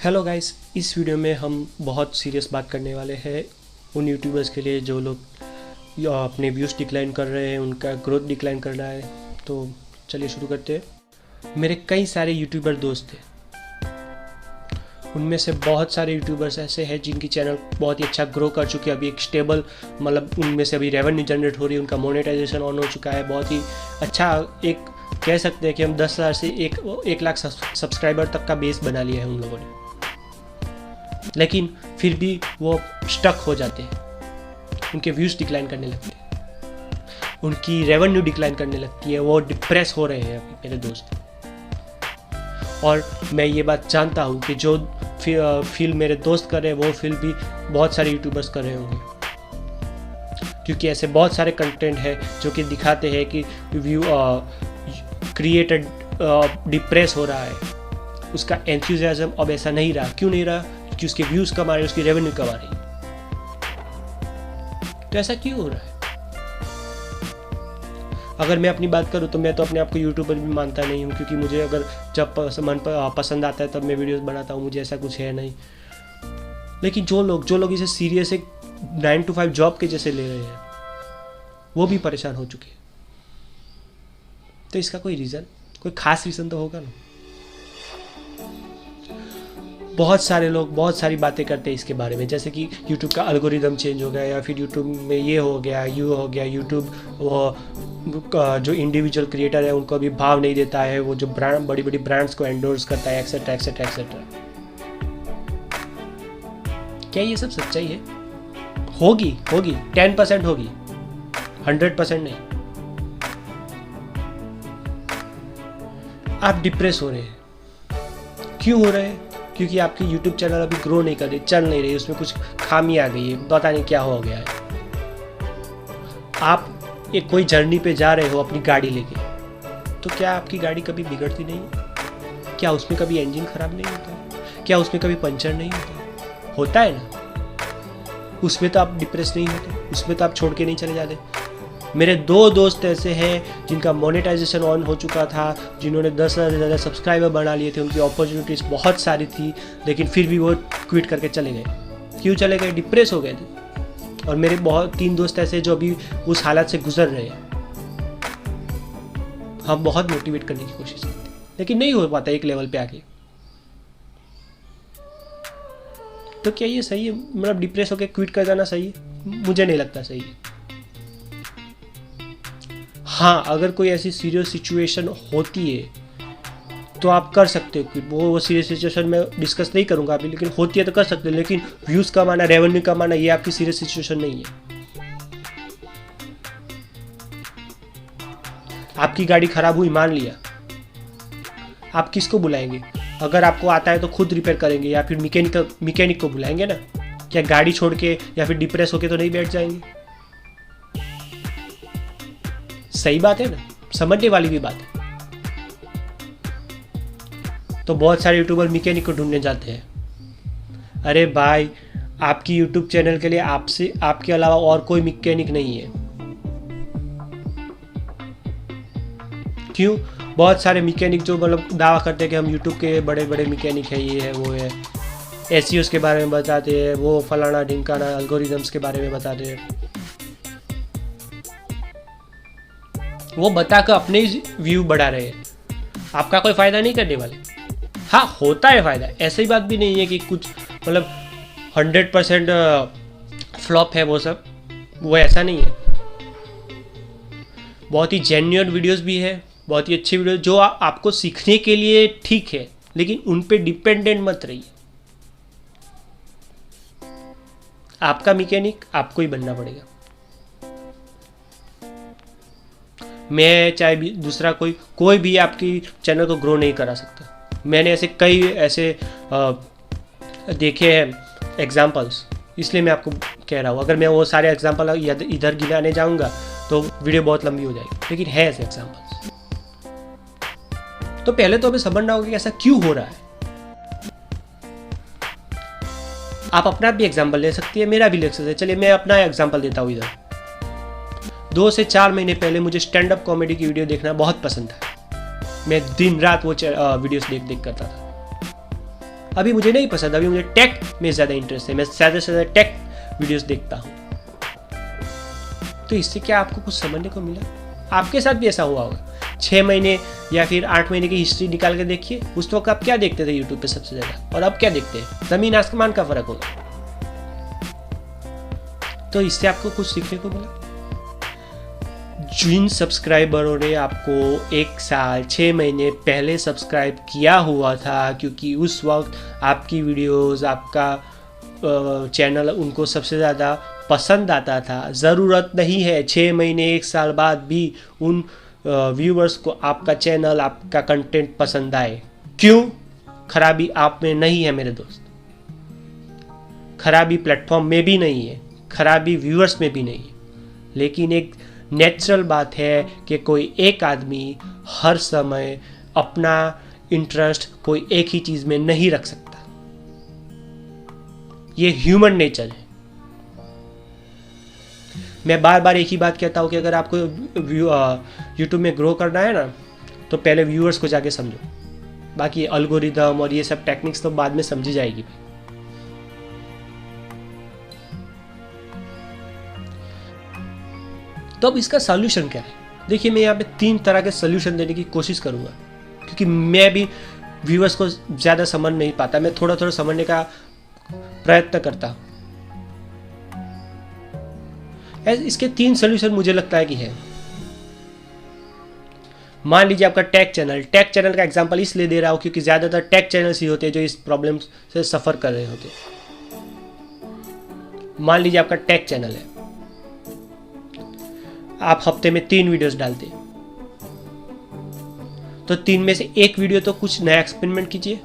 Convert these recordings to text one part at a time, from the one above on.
Hello guys, इस video में हम बहुत सीरियस बात करने वाले हैं उन यूट्यूबर्स के लिए जो लोग अपने व्यूज़ डिक्लाइन कर रहे हैं, उनका ग्रोथ डिक्लाइन कर रहा है। तो चलिए शुरू करते हैं। मेरे कई सारे यूट्यूबर दोस्त हैं, उनमें से बहुत सारे यूट्यूबर्स ऐसे हैं जिनकी चैनल बहुत ही अच्छा ग्रो कर चुके हैं। अभी एक स्टेबल उनमें से अभी रेवेन्यू जनरेट हो रही है, उनका मोनेटाइजेशन ऑन हो चुका है। बहुत ही अच्छा एक कह सकते हैं कि हम 10,000 से 1 लाख सब्सक्राइबर तक का बेस बना लिया है उन लोगों ने। लेकिन फिर भी वो स्टक हो जाते हैं, उनके व्यूज़ डिक्लाइन करने लगते हैं, उनकी रेवेन्यू डिक्लाइन करने लगती है, वो डिप्रेस हो रहे हैं अभी मेरे दोस्त। और मैं ये बात जानता हूँ कि जो फील मेरे दोस्त कर रहे हैं वो फील भी बहुत सारे यूट्यूबर्स कर रहे होंगे, क्योंकि ऐसे बहुत सारे कंटेंट है जो कि दिखाते हैं कि व्यू क्रिएटर डिप्रेस हो रहा है, उसका एंथुसियाज्म अब ऐसा नहीं रहा। क्यों नहीं रहा? कि उसके व्यूज़ कमा रहे, उसकी रेवेन्यू कमा रही। तो ऐसा क्यों हो रहा है? अगर मैं अपनी बात करूँ तो मैं तो अपने आप को यूट्यूबर भी मानता नहीं हूँ, क्योंकि मुझे अगर जब पसंद आता है तब मैं वीडियोस बनाता हूँ, मुझे ऐसा कुछ है नहीं। लेकिन जो लोग इसे सीरियस एक 9 to 5 जॉब के जैसे ले रहे हैं, वो भी परेशान हो चुके हैं। तो इसका कोई खास रीज़न तो होगा ना। बहुत सारे लोग बहुत सारी बातें करते हैं इसके बारे में, जैसे कि YouTube का एल्गोरिदम चेंज हो गया, या फिर YouTube में ये हो गया, YouTube वो जो इंडिविजुअल क्रिएटर है उनको अभी भाव नहीं देता है, वो जो बड़ी बड़ी ब्रांड्स को एंडोर्स करता है, एक्सेट्रा एक्सेट्रा एक्सेट्रा। क्या ये सब सच्चाई है? होगी 10% होगी, 100% नहीं। आप डिप्रेस हो रहे हैं। क्यों हो रहे हैं? क्योंकि आपकी YouTube चैनल अभी ग्रो नहीं कर रही, चल नहीं रही, उसमें कुछ खामी आ गई है, पता नहीं क्या हो गया है। आप एक कोई जर्नी पे जा रहे हो अपनी गाड़ी लेके, तो क्या आपकी गाड़ी कभी बिगड़ती नहीं? क्या उसमें कभी इंजन खराब नहीं होता? क्या उसमें कभी पंचर नहीं होता? होता है ना। उसमें तो आप डिप्रेस नहीं होते, उसमें तो आप छोड़ के नहीं चले जाते। मेरे 2 दोस्त ऐसे हैं जिनका मोनेटाइजेशन ऑन हो चुका था, जिन्होंने 10,000 से ज़्यादा सब्सक्राइबर बना लिए थे, उनकी अपॉर्चुनिटीज़ बहुत सारी थी, लेकिन फिर भी वो क्विट करके चले गए। क्यों चले गए? डिप्रेस हो गए थे। और मेरे 3 दोस्त ऐसे जो अभी उस हालत से गुजर रहे हैं। हम बहुत मोटिवेट करने की कोशिश करते हैं, लेकिन नहीं हो पाता एक लेवल पे आके। तो क्या ये सही है? डिप्रेस होकर क्विट कर जाना सही है? मुझे नहीं लगता सही है। हाँ, अगर कोई ऐसी सीरियस सिचुएशन होती है तो आप कर सकते हो कि वो सीरियस सिचुएशन में डिस्कस नहीं करूँगा अभी, लेकिन होती है तो कर सकते हो। लेकिन व्यूज़ कमाना, रेवेन्यू कमाना, ये आपकी सीरियस सिचुएशन नहीं है। आपकी गाड़ी खराब हुई, मान लिया, आप किसको बुलाएंगे? अगर आपको आता है तो खुद रिपेयर करेंगे, या फिर मैकेनिक को बुलाएंगे ना। क्या गाड़ी छोड़ के या फिर डिप्रेस होके तो नहीं बैठ जाएंगे? सही बात है ना, समझने वाली भी बात है। तो बहुत सारे यूट्यूबर मैकेनिक को ढूंढने जाते हैं। अरे भाई, आपकी यूट्यूब चैनल के लिए आपके अलावा और कोई मैकेनिक नहीं है। क्यों? बहुत सारे मैकेनिक जो दावा करते हैं कि हम यूट्यूब के बड़े बड़े मैकेनिक हैं, ये है वो है, एसईओ के बारे में बताते हैं, वो फलाना ढिमकाना एल्गोरिदम्स के बारे में बताते हैं। वो बताकर अपने ही व्यू बढ़ा रहे हैं, आपका कोई फ़ायदा नहीं करने वाले। हाँ, होता है फ़ायदा, ऐसी बात भी नहीं है कि कुछ 100% फ्लॉप है वो सब, वो ऐसा नहीं है। बहुत ही जेन्युइन वीडियोस भी है, बहुत ही अच्छी वीडियो जो आपको सीखने के लिए ठीक है, लेकिन उन पे डिपेंडेंट मत रहिए। आपका मैकेनिक आपको ही बनना पड़ेगा। मैं चाहे भी दूसरा कोई भी आपकी चैनल को ग्रो नहीं करा सकता। मैंने कई ऐसे देखे हैं एग्जाम्पल्स, इसलिए मैं आपको कह रहा हूँ। अगर मैं वो सारे एग्जाम्पल इधर गिनाने जाऊँगा तो वीडियो बहुत लंबी हो जाएगी, लेकिन है ऐसे एग्जाम्पल्स। तो पहले तो हमें समझना होगा कि ऐसा क्यों हो रहा है। आप अपना भी एग्जाम्पल ले सकती है, मेरा भी ले सकते हैं। चलिए मैं अपना एग्जाम्पल देता हूँ। इधर 2 से 4 महीने पहले मुझे स्टैंड अप कॉमेडी की वीडियो देखना बहुत पसंद था। मैं दिन रात वो वीडियोस देख करता था। अभी मुझे नहीं पसंद, अभी मुझे टेक में ज़्यादा इंटरेस्ट है, मैं ज़्यादा से ज़्यादा टेक वीडियोस देखता हूँ। तो इससे क्या आपको कुछ समझने को मिला? आपके साथ भी ऐसा हुआ होगा। 6 महीने या फिर 8 महीने की हिस्ट्री निकाल के देखिए, उस वक्त आप क्या देखते थे यूट्यूब पे सबसे ज़्यादा, और अब क्या देखते हैं? ज़मीन आसमान का फ़र्क होगा। तो इससे आपको कुछ सीखने को मिला। जिन सब्सक्राइबरों ने आपको 1 साल 6 महीने पहले सब्सक्राइब किया हुआ था, क्योंकि उस वक्त आपकी वीडियोस, आपका चैनल उनको सबसे ज़्यादा पसंद आता था, ज़रूरत नहीं है 6 महीने 1 साल बाद भी उन व्यूवर्स को आपका चैनल, आपका कंटेंट पसंद आए। क्यों? खराबी आप में नहीं है मेरे दोस्त, खराबी प्लेटफॉर्म में भी नहीं है, खराबी व्यूअर्स में भी नहीं है, लेकिन एक नेचुरल बात है कि कोई एक आदमी हर समय अपना इंटरेस्ट कोई एक ही चीज़ में नहीं रख सकता। ये ह्यूमन नेचर है। मैं बार बार एक ही बात कहता हूँ कि अगर आपको यूट्यूब में ग्रो करना है ना, तो पहले व्यूअर्स को जाके समझो, बाकी एल्गोरिदम और ये सब टेक्निक्स तो बाद में समझी जाएगी। तो अब इसका सॉल्यूशन क्या है? देखिए, मैं यहाँ पे 3 तरह के सॉल्यूशन देने की कोशिश करूँगा, क्योंकि मैं भी व्यूअर्स को ज़्यादा समझ नहीं पाता, मैं थोड़ा थोड़ा समझने का प्रयत्न करता हूँ। इसके 3 सॉल्यूशन मुझे लगता है कि है। मान लीजिए आपका टेक चैनल का एग्जांपल इसलिए दे रहा हूँ क्योंकि ज़्यादातर टेक चैनल्स ही होते हैं जो इस प्रॉब्लम से सफ़र कर रहे होते हैं। मान लीजिए आपका टेक चैनल है, आप हफ्ते में 3 वीडियोस डालते हैं, तो 3 में से एक वीडियो तो कुछ नया एक्सपेरिमेंट कीजिए।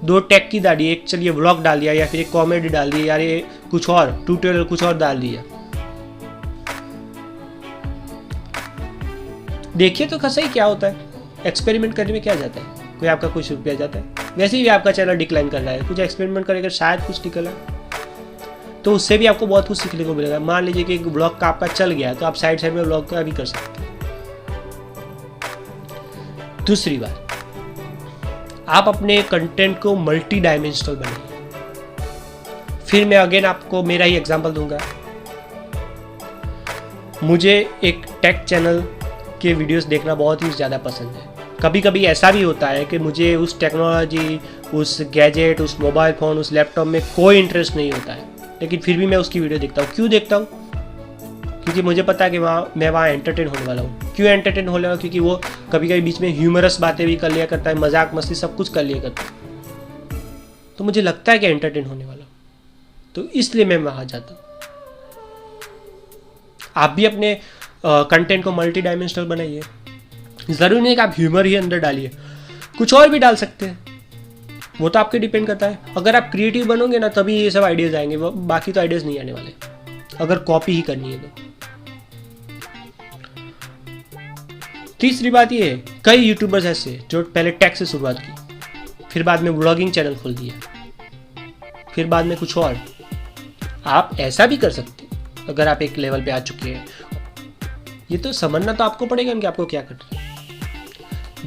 2 टेक की डालिए, एक चलिए व्लॉग डाल दिया, या फिर एक कॉमेडी डाल दिया, या ये कुछ और ट्यूटोरियल कुछ और डाल दिया। देखिए तो खसा ही क्या होता है, एक्सपेरिमेंट करने में क्या जाता है, कोई आपका कुछ रुपया जाता है। वैसे ही आपका चैनल डिक्लाइन कर रहा है, कुछ एक्सपेरिमेंट करेगा, शायद कुछ निकला, तो उससे भी आपको बहुत कुछ सीखने को मिलेगा। मान लीजिए कि एक ब्लॉग का आपका चल गया, तो आप साइड में ब्लॉग का भी कर सकते हैं। दूसरी बात, आप अपने कंटेंट को मल्टी डायमेंशनल बनाइए। फिर मैं अगेन आपको मेरा ही एग्जांपल दूंगा। मुझे एक टेक चैनल के वीडियोस देखना बहुत ही ज़्यादा पसंद है। कभी कभी ऐसा भी होता है कि मुझे उस टेक्नोलॉजी, उस गैजेट, उस मोबाइल फ़ोन, उस लैपटॉप में कोई इंटरेस्ट नहीं होता है, लेकिन फिर भी मैं उसकी वीडियो देखता हूँ। क्यों देखता हूँ? क्योंकि मुझे पता है कि मैं वहाँ एंटरटेन होने वाला हूँ। क्यों एंटरटेन होने वाला? क्योंकि वो कभी कभी बीच में ह्यूमरस बातें भी कर लिया करता है, मजाक मस्ती सब कुछ कर लिया करता है, तो मुझे लगता है कि एंटरटेन होने वाला हूँ, तो इसलिए मैं वहाँ जाता हूँ। आप भी अपने कंटेंट को मल्टी डायमेंशनल बनाइए। ज़रूरी नहीं कि आप ह्यूमर ही अंदर डालिए, कुछ और भी डाल सकते हैं, वो तो आपके डिपेंड करता है। अगर आप क्रिएटिव बनोगे ना, तभी ये सब आइडियाज़ आएंगे, बाकी तो आइडियाज़ नहीं आने वाले, अगर कॉपी ही करनी है तो। तीसरी बात ये है, कई यूट्यूबर्स ऐसे जो पहले टेक से शुरुआत की, फिर बाद में व्लॉगिंग चैनल खोल दिया, फिर बाद में कुछ और। आप ऐसा भी कर सकते हैं अगर आप एक लेवल पे आ चुके हैं। ये तो समझना तो आपको पड़ेगा कि आपको क्या करना है।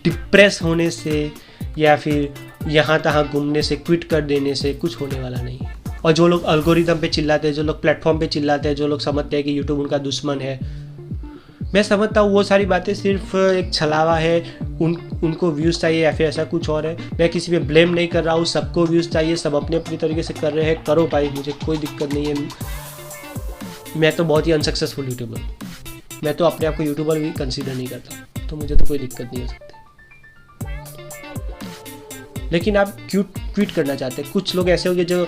डिप्रेस होने से या फिर यहाँ तहाँ घूमने से, क्विट कर देने से कुछ होने वाला नहीं है। और जो लोग एल्गोरिदम पे चिल्लाते हैं, जो लोग प्लेटफॉर्म पे चिल्लाते हैं, जो लोग समझते हैं कि यूट्यूब उनका दुश्मन है, मैं समझता हूँ वो सारी बातें सिर्फ एक छलावा है। उनको व्यूज़ चाहिए या फिर ऐसा कुछ और है। मैं किसी पे ब्लेम नहीं कर रहा हूँ, सबको व्यूज़ चाहिए, सब अपने अपनी तरीके से कर रहे हैं, करो भाई, मुझे कोई दिक्कत नहीं है। मैं तो बहुत ही अनसक्सेसफुल यूट्यूबर हूँ, मैं तो अपने आप को यूट्यूबर भी कंसीडर नहीं करता, तो मुझे तो कोई दिक्कत नहीं हो सकती। लेकिन आप क्यों ट्वीट करना चाहते हैं? कुछ लोग ऐसे होंगे जो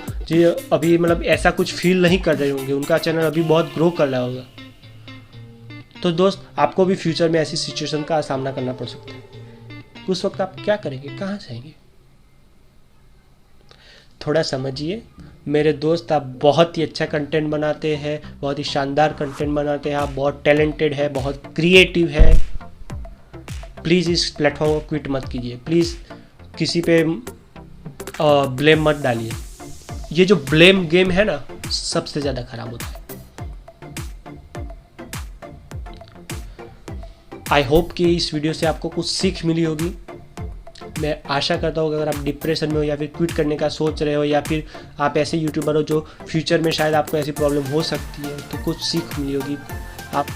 अभी मतलब ऐसा कुछ फील नहीं कर रहे होंगे, उनका चैनल अभी बहुत ग्रो कर रहा होगा। तो दोस्त, आपको भी फ्यूचर में ऐसी सिचुएशन का सामना करना पड़ सकता है। उस वक्त आप क्या करेंगे, कहाँ जाएंगे? थोड़ा समझिए मेरे दोस्त, आप बहुत ही अच्छा कंटेंट बनाते हैं, बहुत ही शानदार कंटेंट बनाते हैं, आप बहुत टैलेंटेड है, बहुत क्रिएटिव है। प्लीज़ इस प्लेटफॉर्म को क्विट मत कीजिए, प्लीज़ किसी पे ब्लेम मत डालिए। ये जो ब्लेम गेम है ना, सबसे ज़्यादा खराब होता है। आई होप कि इस वीडियो से आपको कुछ सीख मिली होगी। मैं आशा करता हूँ कि अगर आप डिप्रेशन में हो या फिर क्विट करने का सोच रहे हो या फिर आप ऐसे यूट्यूबर हो जो फ्यूचर में शायद आपको ऐसी प्रॉब्लम हो सकती है, तो कुछ सीख मिली होगी। आप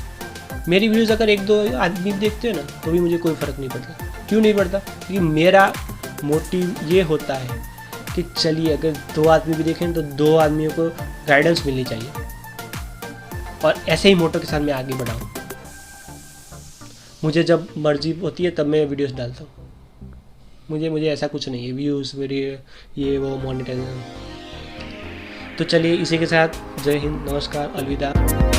मेरी वीडियोज़ अगर 1-2 आदमी देखते हैं ना तो भी मुझे कोई फ़र्क नहीं पड़ता। क्यों नहीं पड़ता? क्योंकि मेरा मोटिव ये होता है कि चलिए अगर 2 आदमी भी देखें तो 2 आदमियों को गाइडेंस मिलनी चाहिए, और ऐसे ही मोटो के साथ मैं आगे बढ़ाऊँ। मुझे जब मर्जी होती है तब मैं वीडियोस डालता हूँ। मुझे ऐसा कुछ नहीं है व्यूज़ वीडियो ये वो मोनेटाइजेशन। तो चलिए इसी के साथ जय हिंद, नमस्कार, अलविदा।